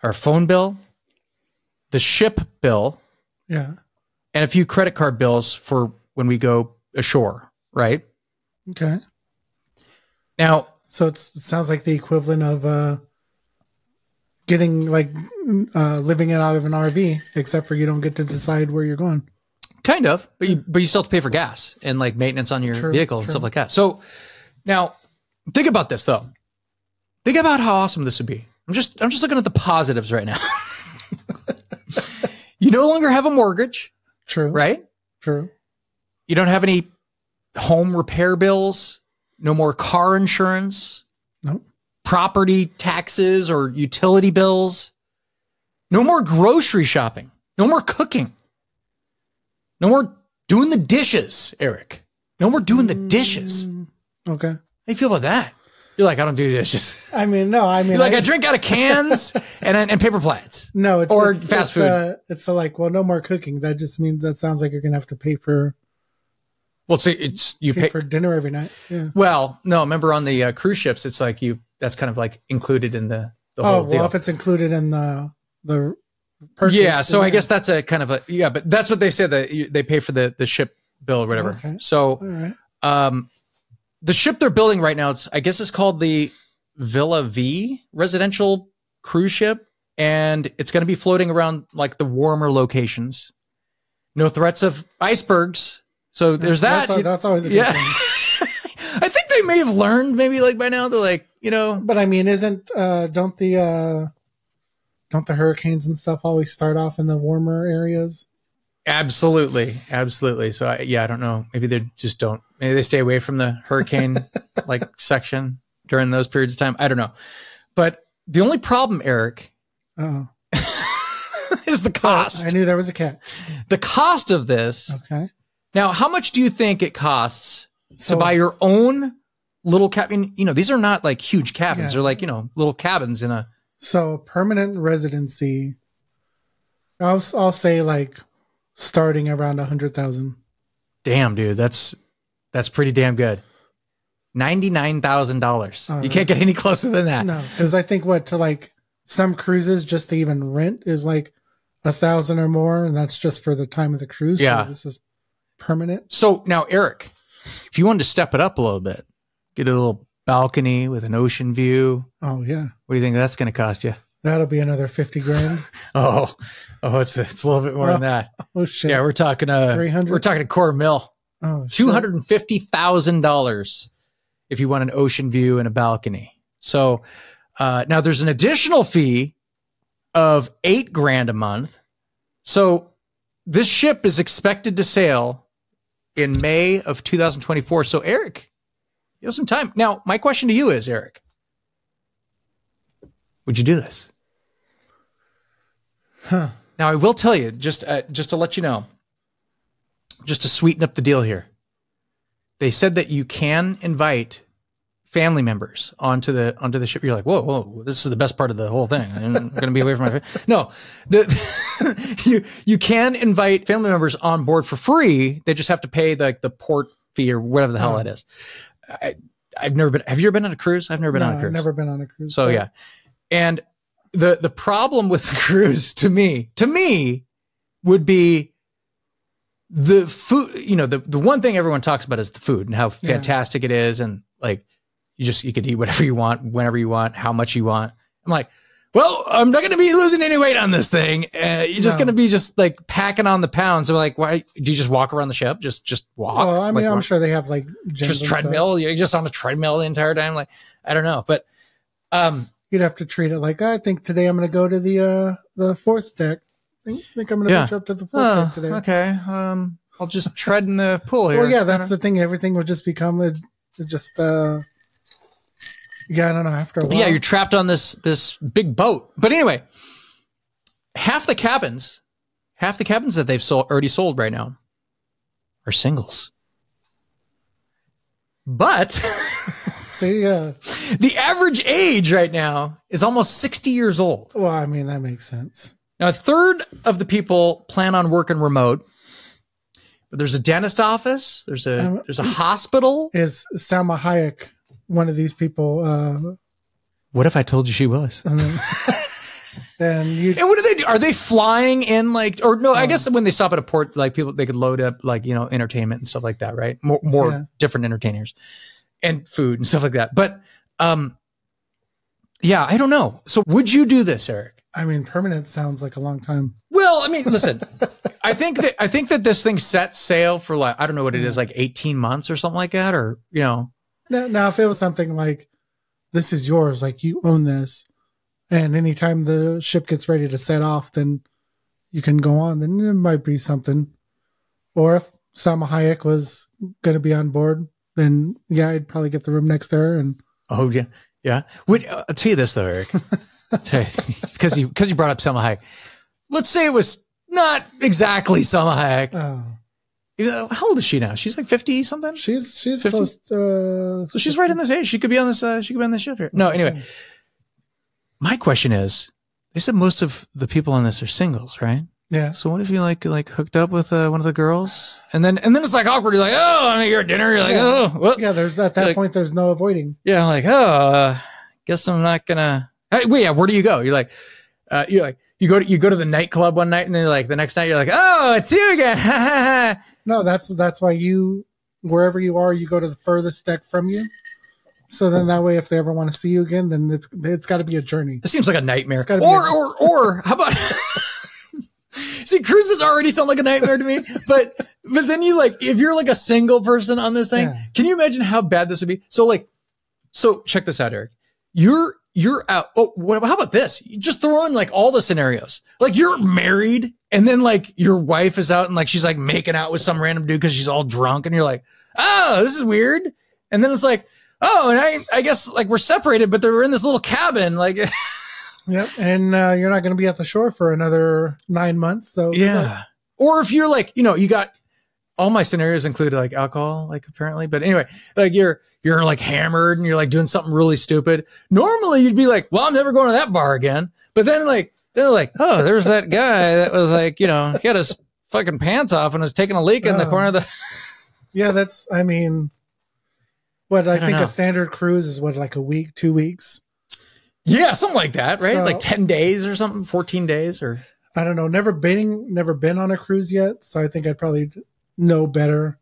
are phone bill, the ship bill, yeah, and a few credit card bills for when we go ashore, right? Okay. Now, so it sounds like the equivalent of getting living it out of an RV, except for you don't get to decide where you're going. Kind of, but you still have to pay for gas and maintenance on your vehicle and stuff like that. So now think about this though. Think about how awesome this would be. I'm just looking at the positives right now. You no longer have a mortgage. True. Right? True. You don't have any home repair bills, no more car insurance. Nope. Property taxes or utility bills. No more grocery shopping. No more cooking. No more doing the dishes, Eric. No more doing the dishes. Okay. How do you feel about that? You're like, I don't do dishes. You're like, I drink out of cans and paper plates. No, it's fast food. It's no more cooking. That just means that sounds like you're gonna have to pay for. Well, you pay for dinner every night. Yeah. Well, no, remember on the cruise ships, it's like you that's kind of like included in the Oh, whole well, deal. if it's included in the purchase, Yeah, so I then- guess that's a kind of a but that's what they said, that they pay for the ship bill or whatever. Okay. So All right. the ship they're building right now, I guess it's called the Villa V residential cruise ship, and it's going to be floating around like the warmer locations. No threats of icebergs. So there's that. That's always a good Yeah. thing. I think they may have learned maybe like by now. They're like, But I mean, don't the hurricanes and stuff always start off in the warmer areas? Absolutely. So I don't know. Maybe they just don't. Maybe they stay away from the hurricane like section during those periods of time. I don't know. But the only problem, Eric, Oh, is the cost. I knew there was a cat. The cost of this. Okay. Now, how much do you think it costs So- to buy your own little cabin? These are not like huge cabins. Yeah. They're like, little cabins in a. So permanent residency, I'll say like starting around 100,000. Damn, dude, that's pretty damn good. $99,000. You can't get any closer than that. No, because I think to like some cruises just to even rent is like 1,000 or more, and that's just for the time of the cruise. Yeah. So this is permanent. So now, Eric, if you wanted to step it up a little bit, get a little balcony with an ocean view. Oh yeah, What do you think that's going to cost you? that'll be another 50 grand. Oh, it's a little bit more than that. Oh shit. Yeah, we're talking 300? We're talking a quarter mil. Oh, shit. $250,000 if you want an ocean view and a balcony. So now there's an additional fee of $8 grand a month. So this ship is expected to sail in May of 2024. So Eric, you have some time. Now, my question to you is, Eric, would you do this? Huh. Now, I will tell you, just to let you know, just to sweeten up the deal here, they said that you can invite family members onto the ship. You're like, whoa, this is the best part of the whole thing. I'm going to be away from my family. No, you can invite family members on board for free. They just have to pay the port fee or whatever the hell it is. I've never been. Have you ever been on a cruise? I've never been on a cruise. I've never been on a cruise. So yeah, and the problem with the cruise to me would be the food. The one thing everyone talks about is the food and how fantastic it is, and like you could eat whatever you want, whenever you want, how much you want. I'm like, well, I'm not going to be losing any weight on this thing. You're just going to be just like packing on the pounds. I'm like, why do you just walk around the ship? Just walk. Well, I mean, like, I'm sure they have like just treadmill. You're just on a treadmill the entire time. Like, I don't know, but you'd have to treat it like, I think today I'm going to go to the fourth deck. I think I'm going to venture up to the fourth deck today. Okay. I'll just tread in the pool here. Well, yeah, that's the thing. Everything would just become I don't know. After a while, yeah, you're trapped on this big boat. But anyway, half the cabins that they've already sold right now are singles. But see, the average age right now is almost 60 years old. Well, I mean, that makes sense. Now, a third of the people plan on working remote. But there's a dentist office. There's a hospital. Is Salma Hayek one of these people? What if I told you she was? Then you. And what do they do? Are they flying in like, or no? I guess when they stop at a port, like people, they could load up like entertainment and stuff like that, right? More different entertainers and food and stuff like that. But yeah, I don't know. So would you do this, Eric? I mean, permanent sounds like a long time. Well, I mean, listen, I think that this thing sets sail for like, I don't know what it is, like 18 months or something like that, or Now, if it was something like, this is yours, like you own this, and anytime the ship gets ready to set off, then you can go on, then it might be something. Or if Salma Hayek was going to be on board, then yeah, I'd probably get the room next to her. And oh yeah. I'll tell you this though, Eric, because you brought up Salma Hayek. Let's say it was not exactly Salma Hayek. Oh. How old is she now? She's like 50 something. She's 50? close to, so she's right in this age. She could be on this. She could be on this ship here. No, anyway. My question is, they said most of the people on this are singles, right? Yeah. So what if you like hooked up with one of the girls, and then it's like awkward. You're like, oh, I mean, you're at dinner. You're like, oh, well. Yeah. There's at that point, there's no avoiding. Yeah, like, guess I'm not gonna. Hey, wait, yeah. Where do you go? You're like, you go to the nightclub one night, and then like the next night you're like, oh, it's you again. No, that's why you, wherever you are, you go to the furthest deck from you. So then that way, if they ever want to see you again, then it's got to be a journey. This seems like a nightmare. Or how about? See, cruises already sound like a nightmare to me, but then you like, if you're like a single person on this thing, can you imagine how bad this would be? So check this out, Eric. You're out. Oh, how about this? You just throw in like all the scenarios. Like you're married and then like your wife is out and like she's like making out with some random dude because she's all drunk and you're like, oh, this is weird. And then it's like, oh, and I guess like we're separated, but they're in this little cabin. Like, yep. And you're not going to be at the shore for another 9 months. So yeah. Or if you're like, you got all my scenarios included like alcohol, like apparently, but anyway, like you're like hammered and you're like doing something really stupid. Normally you'd be like, well, I'm never going to that bar again. But then like, they're like, oh, there's that guy that was like, he had his fucking pants off and was taking a leak in the corner of the. Yeah. I think a standard cruise is like a week, 2 weeks. Yeah. Something like that, right? So, like 10 days or something, 14 days or. I don't know. Never been on a cruise yet. So I think I'd probably know better.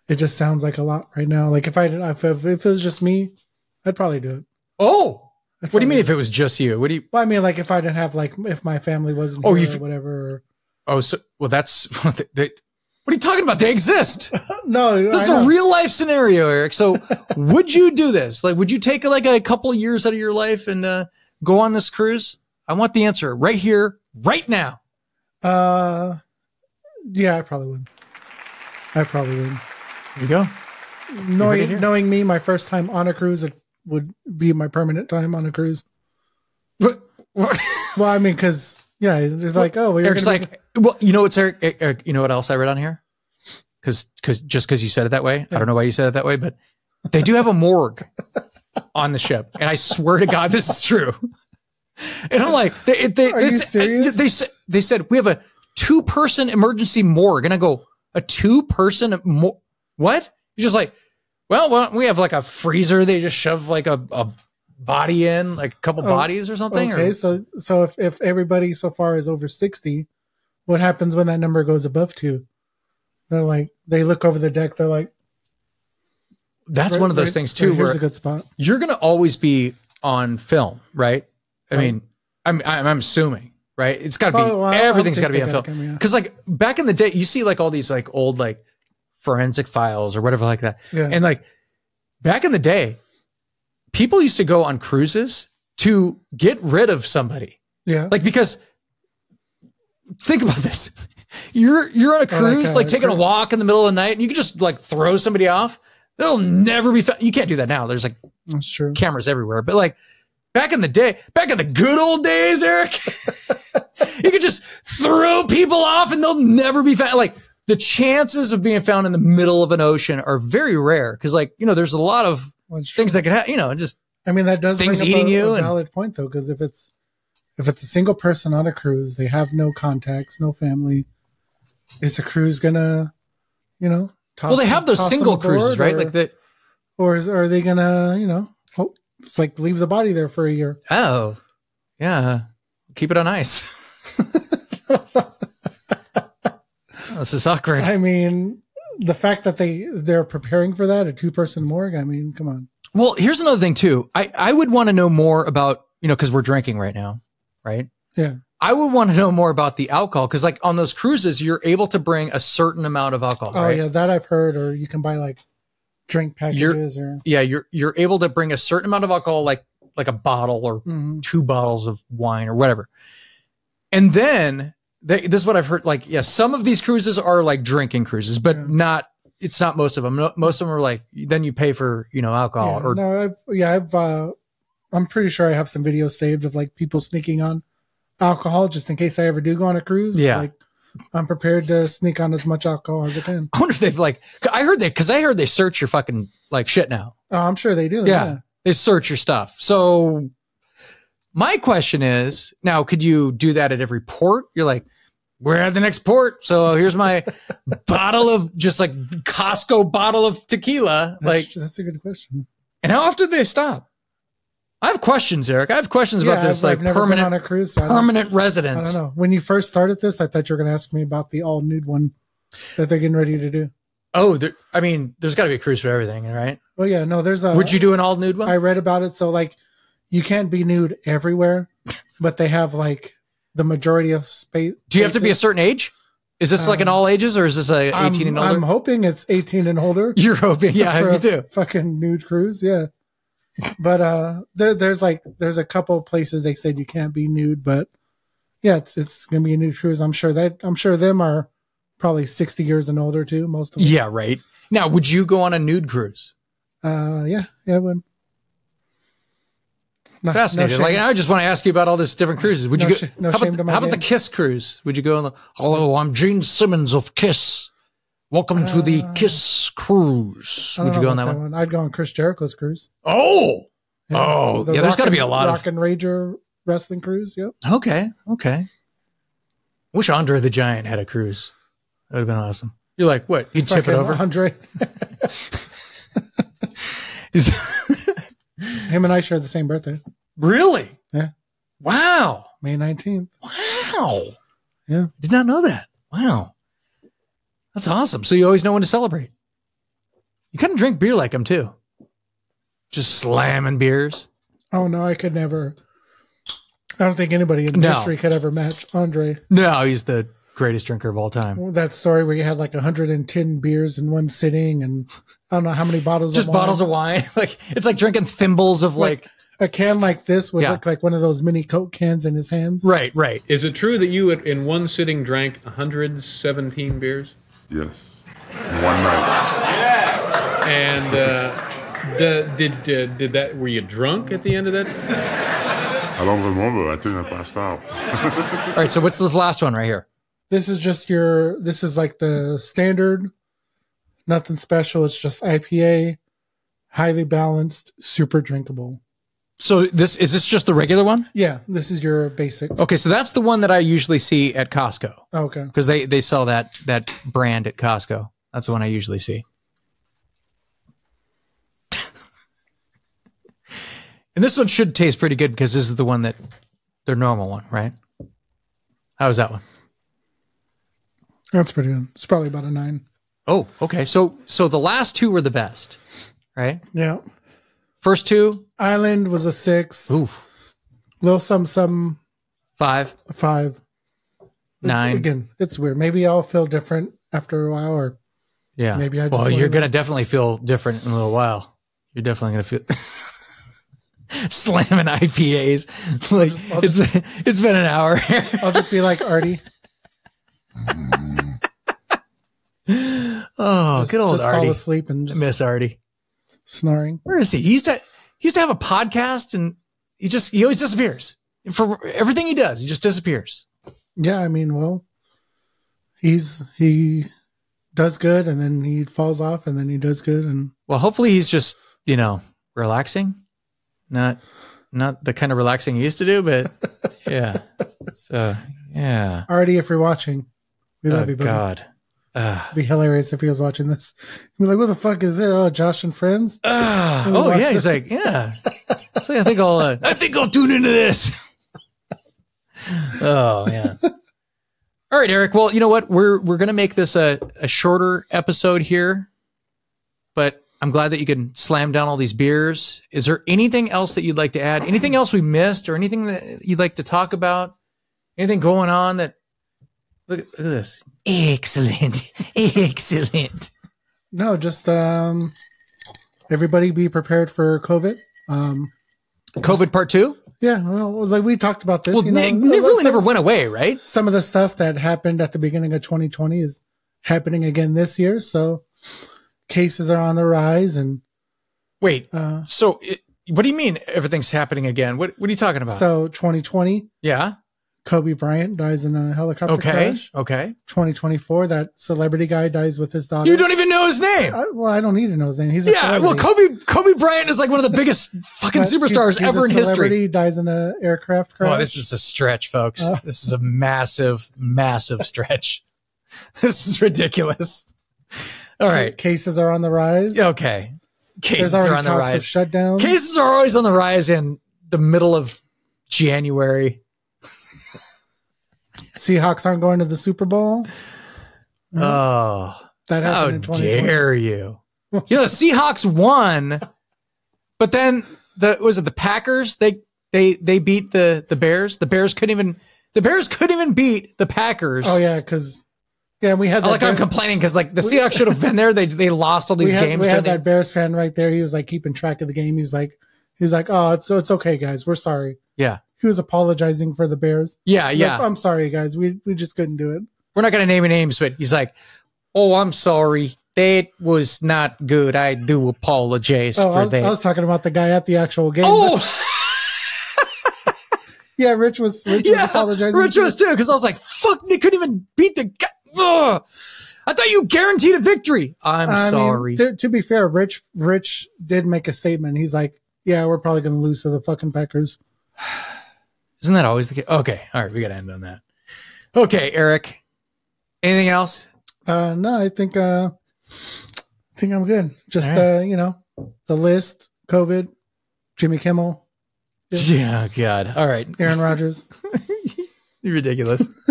It just sounds like a lot right now. Like if it was just me, I'd probably do it. Oh, what do you mean if it was just you? What do you? Well, I mean, like if I didn't have if my family wasn't here or whatever. That's what are you talking about? They exist. No, this is a real life scenario, Eric. So would you do this? Like, would you take like a couple of years out of your life and go on this cruise? I want the answer right here, right now. Yeah, I probably would. There you go. Knowing me, my first time on a cruise would be my permanent time on a cruise. What? Well, I mean, because it's like, oh, Eric's like, well, you know what's Eric? You know what else I read on here? Because you said it that way. I don't know why you said it that way, but they do have a morgue on the ship, and I swear to God, this is true. And I'm like, are you serious? They said we have a 2-person emergency morgue, and I go, a 2-person what? You're just like, well, we have like a freezer. They just shove like a body in, like a couple bodies or something. Okay, so if everybody so far is over 60, what happens when that number goes above 2? They're like, they look over the deck. They're like, that's one of those things too. Here's a good spot. You're going to always be on film, right? I mean, I'm assuming, right? It's got to be, everything's got to be on film. Because like back in the day, you see like all these like old like forensic files or whatever like that. Yeah. And like back in the day, people used to go on cruises to get rid of somebody. Yeah. Like, because think about this. You're on a cruise, like taking a walk in the middle of the night and you can just like throw somebody off. They'll never be found. You can't do that now. There's like that's true. Cameras everywhere. But like back in the day, back in the good old days, Eric, you could just throw people off and they'll never be found. Like the chances of being found in the middle of an ocean are very rare. Cause like, there's a lot of things that could happen, just, I mean, that does things bring up eating you. A valid point though. Cause if it's a single person on a cruise, they have no contacts, no family. Is the cruise gonna, well, they have those single cruises, right? Like that. Or are they gonna, it's like leave the body there for a year? Oh, yeah. Keep it on ice. This is awkward. I mean, the fact that they're preparing for that, a 2-person morgue. I mean, come on. Well, here's another thing too. I would want to know more about, because we're drinking right now, right? Yeah. I would want to know more about the alcohol because, like, on those cruises, you're able to bring a certain amount of alcohol. Oh, right? yeah, that I've heard. Or you can buy like drink packages. You're able to bring a certain amount of alcohol, like a bottle or 2 bottles of wine or whatever. And then this is what I've heard. Like, some of these cruises are like drinking cruises, but it's not most of them. Most of them are like then you pay for alcohol. I'm pretty sure I have some videos saved of like people sneaking on alcohol just in case I ever do go on a cruise. Yeah. Like I'm prepared to sneak on as much alcohol as I can. I wonder if they've I heard they search your fucking like shit now. Oh, I'm sure they do. Yeah. They search your stuff. So my question is, now, could you do that at every port? You're like, we're at the next port. So here's my bottle of just like Costco bottle of tequila. That's a good question. And how often do they stop? I have questions, Eric. I have questions about this, I've never been on a cruise, so permanent residence. I don't know. When you first started this, I thought you were going to ask me about the all nude one that they're getting ready to do. Oh, there's got to be a cruise for everything, right? Well, yeah, no, there's a. Would you do an all nude one? I read about it. So, like, you can't be nude everywhere, but they have like the majority of space. Do you have to be a certain age? Is this like an all ages, or is this a 18 and older? I'm hoping it's 18 and older. You're hoping, yeah, me too. Fucking nude cruise, yeah. But there's a couple places they said you can't be nude, but yeah, it's gonna be a nude cruise. I'm sure them are probably 60 years and older too. Most of them. Yeah, right. Now, would you go on a nude cruise? Yeah, I would. Fascinated. No, I just want to ask you about all these different cruises. Would you go? How about the Kiss cruise? Would you go on the? Hello, I'm Gene Simmons of Kiss. Welcome to the Kiss cruise. Would you go on that one? I'd go on Chris Jericho's cruise. Oh, there's got to be a lot of Rock and Rager wrestling cruise. Yep. Okay. Wish Andre the Giant had a cruise. That would have been awesome. You're like, what? He'd tip it over? Andre. Him and I share the same birthday. Really? Yeah. Wow. May 19th. Wow. Yeah. Did not know that. Wow. That's awesome. So you always know when to celebrate. You kind of drink beer like him too. Just slamming beers. Oh, no, I could never. I don't think anybody in history could ever match Andre. No, he's the greatest drinker of all time. That story where you had like 110 beers in one sitting and I don't know how many bottles just of wine. Bottles of wine. Like it's like drinking thimbles of like a can like this would look like one of those mini Coke cans in his hands. Right. Is it true that you in one sitting drank 117 beers? Yes. One night. Yeah. And did that, were you drunk at the end of that? I don't remember. I think I passed out. All right, so what's this last one right here? This is this is like the standard, nothing special. It's just IPA, highly balanced, super drinkable. So is this just the regular one? Yeah, this is your basic. Okay, so that's the one that I usually see at Costco. Okay. Because they sell that brand at Costco. That's the one I usually see. And this one should taste pretty good because this is the one their normal one, right? How is that one? That's pretty good. It's probably about a 9. Oh, okay. So the last two were the best, right? Yeah. First two? Island was a 6. Oof. Little some 5. 5. 9. Again, it's weird. Maybe I'll feel different after a while, or maybe I just. Well, you're gonna definitely feel different in a little while. You're definitely gonna feel slamming IPAs. Like it's been an hour. I'll just be like Artie. Oh, good old just Artie. Fall asleep and just miss Artie. Snoring. Where is he? He used to have a podcast, and he always disappears. For everything he does, he just disappears. Yeah, I mean, well, he does good, and then he falls off, and then he does good, and well, hopefully he's just relaxing, not the kind of relaxing he used to do, but yeah. So yeah, Artie, if you're watching, we love you, buddy. God. It'd be hilarious if he was watching this. He'd be like, what the fuck is this? Oh, Josh and Friends? Oh, yeah. He's like, yeah. So I think I'll tune into this. Oh, yeah. All right, Eric. Well, you know what? We're going to make this a shorter episode here, but I'm glad that you can slam down all these beers. Is there anything else that you'd like to add? Anything else we missed, or anything that you'd like to talk about? Anything going on that... Look at this. Excellent. No, just everybody be prepared for COVID. COVID part 2? Yeah, well, like we talked about this. Well, it really never went away, right? Some of the stuff that happened at the beginning of 2020 is happening again this year. So cases are on the rise. And wait, so what do you mean everything's happening again? What are you talking about? So 2020. Yeah. Kobe Bryant dies in a helicopter crash. Okay. 2024, that celebrity guy dies with his daughter. You don't even know his name. I don't need to know his name. He's a celebrity. Well, Kobe Bryant is like one of the biggest fucking superstars ever in history. Dies in an aircraft crash. Oh, this is a stretch, folks. This is a massive, massive stretch. This is ridiculous. All right. Cases are on the rise. Okay. Cases are on the rise. Shutdowns. Cases are always on the rise, and the middle of January. Seahawks aren't going to the Super Bowl. Oh, that happened in 2020. How dare you? You know, the Seahawks won, but then the Packers? They beat the Bears. The Bears couldn't even beat the Packers. Oh yeah, because we had that I'm complaining because like the Seahawks should have been there. They lost all these games. We had that Bears fan right there. He was like keeping track of the game. He's like, oh, it's okay, guys. We're sorry. Yeah. He was apologizing for the Bears. Yeah. Like, I'm sorry, guys. We just couldn't do it. We're not going to name any names, but he's like, oh, I'm sorry. That was not good. I do apologize for that. I was talking about the guy at the actual game. Oh, yeah, Rich was apologizing. Rich was too, because I was like, fuck, they couldn't even beat the guy. Ugh. I thought you guaranteed a victory. I'm sorry. To be fair, Rich did make a statement. He's like, yeah, we're probably going to lose to the fucking Packers. Isn't that always the case? Okay. All right. We got to end on that. Okay, Eric. Anything else? No, I think I'm good. Just, the list, COVID, Jimmy Kimmel. Yeah, God. All right. Aaron Rodgers. You're ridiculous.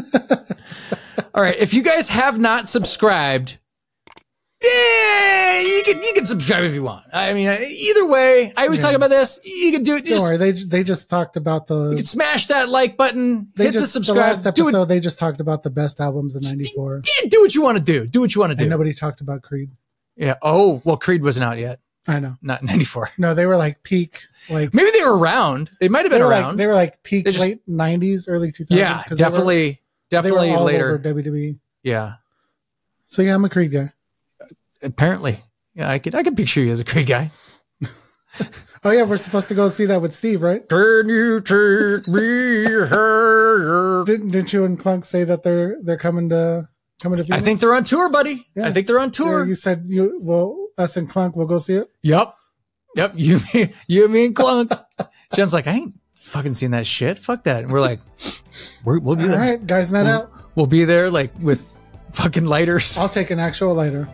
All right. If you guys have not subscribed, you can subscribe if you want. I mean, either way, I always talk about this. You can do it. Don't worry. They just talked about you can smash that like button. Hit the subscribe. The last episode, they just talked about the best albums of '94. Do what you want to do. Do what you want to do. And nobody talked about Creed. Yeah. Oh, well, Creed wasn't out yet. I know. Not in '94. No, they were like peak. Like maybe they were around. They might have been around. They were like peak late '90s, early 2000s. Yeah, definitely they were all later. Over WWE. Yeah. So yeah, I'm a Creed guy. Apparently, yeah, I could picture you as a Creed guy. Oh yeah, we're supposed to go see that with Steve, right? Can you take me higher? Didn't you and Clunk say that they're coming to Phoenix? I think they're on tour, buddy. Yeah. I think they're on tour. Yeah, you said us and Clunk will go see it. Yep. You, me, and Clunk. Jen's like, I ain't fucking seen that shit. Fuck that. And we're like, we'll be there. All right, guys, not out. We'll be there like with fucking lighters. I'll take an actual lighter.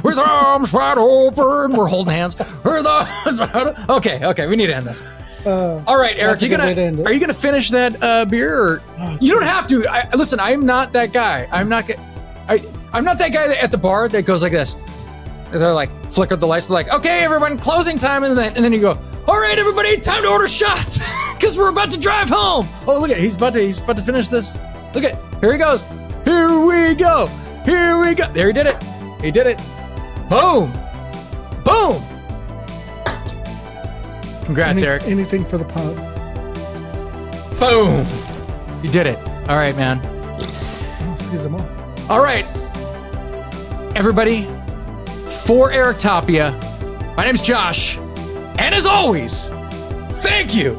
With arms wide open, we're holding hands. Okay, we need to end this. All right, Eric, are you gonna finish that beer? Or you don't have to. Listen, I'm not that guy. I'm not that guy at the bar that goes like this. They're like flicker the lights. They're like, okay, everyone, closing time, and then you go, all right, everybody, time to order shots because we're about to drive home. Oh, look at he's about to finish this. Look at here he goes. Here we go. There he did it. He did it. Boom. Boom. Congrats, Eric. Anything for the pod. Boom. You did it. All right, man. Excuse them all. All right. Everybody, for Erik Tapia, my name's Josh. And as always, thank you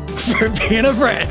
for being a friend.